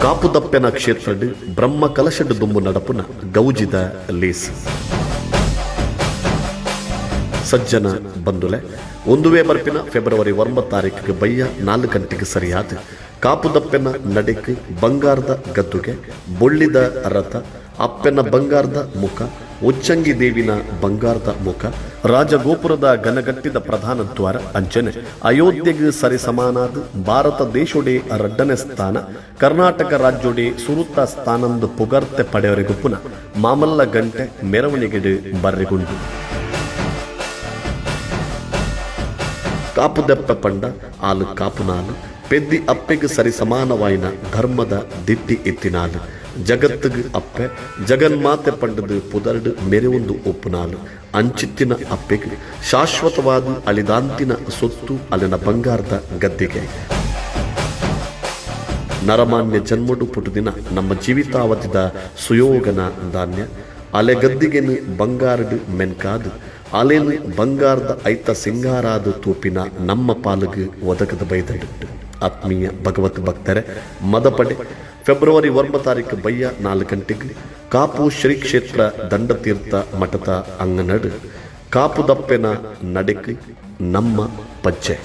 ಕಾಪುದಪ್ಪೆನ ಕ್ಷೇತ್ರಡ್ ಬ್ರಹ್ಮ ಕಲಶಡ್ ದುಂಬು ನಡಪುನ ಗೌಜಿದ ಲೇಸ್ ಸಜ್ಜನ ಬಂದುಲೆ ಒಂದುವೇ ಬರ್ಪಿನ ಫೆಬ್ರವರಿ 9 ಬಯ್ಯ 4 ಗಂಟೆಗೆ ಸರಿಯಾದ ಕಾಪುದಪ್ಪೆನ ನಡೆಕ್ ಬಂಗಾರದ ಗದ್ದುಗೆ ಬೊಳ್ಳಿದ ರಥ ಅಪ್ಪೆನ ಬಂಗಾರದ ಮುಖ ಉಚ್ಚಂಗಿ ದೇವಿನ ಬಂಗಾರದ ಮುಖ ರಾಜಗೋಪುರದ ಗನಗಟ್ಟಿದ ಪ್ರಧಾನ ದ್ವಾರ ಅಂಚನೆ ಅಯೋಧ್ಯೆಗೆ ಸರಿ ಸಮಾನಾದ ಭಾರತ ದೇಶೊಡೆ ರಡ್ಡನೆ ಸ್ಥಾನ ಕರ್ನಾಟಕ ರಾಜ್ಯೊಡೆ ಸುರುತ್ತ ಸ್ಥಾನಂದು ಪುಗರ್ತೆ ಪಡೆಯವರೆಗೂ ಪುನಃ ಮಾಮಲ್ಲ ಗಂಟೆ ಮೆರವಣಿಗೆ ಬರ್ರೆಗುಂಡು ಕಾಪುದೆಪ್ಪ ಪಂಡ ಆಲು ಕಾಪುನಾಲು ಪೆದ್ದಿ ಅಪ್ಪೆಗೆ ಸರಿ ಸಮಾನವಾಯಿನ ಧರ್ಮದ ದಿಟ್ಟಿ ಎತ್ತಿನಾಲು ಜಗತ್ತಿಗೆ ಅಪ್ಪೆ ಜಗನ್ಮಾತೆ ಪಂಡದು ಪುದರ್ಡು ಮೆರೆವೊಂದು ಒಪ್ಪುನಾಲು ಅಂಚಿತ್ತಿನ ಅಪ್ಪೆಗೆ ಶಾಶ್ವತವಾದ ಅಳಿದಾಂತಿನ ಸೊತ್ತು ಅಲ್ಲಿನ ಬಂಗಾರದ ಗದ್ದೆಗೆ ನರಮಾನ್ಯ ಜನ್ಮಡು ಪುಟುದಿನ ನಮ್ಮ ಜೀವಿತಾವತಿದ ಸುಯೋಗನ ಧಾನ್ಯ ಅಲೆ ಗದ್ದಿಗೆನು ಬಂಗಾರಡು ಮೆನ್ಕಾದು ಅಲೆನು ಬಂಗಾರದ ಐತ ಸಿಂಗಾರಾದ ತೂಪಿನ ನಮ್ಮ ಪಾಲಿಗೆ ಒದಗದ ಬೈದಟ್ಟು ಆತ್ಮೀಯ ಭಗವತ್ ಭಕ್ತರೆ ಮದಪಡೆ ಫೆಬ್ರವರಿ 9 ಬಯ್ಯ 4 ಗಂಟೆಗೆ ಕಾಪು ಶ್ರೀ ಕ್ಷೇತ್ರ ದಂಡತೀರ್ಥ ಮಠದ ಅಂಗನಡು ಕಾಪುದಪ್ಪೆನ ನಡೆಕ್ ನಮ್ಮ ಪಜ್ಜೆ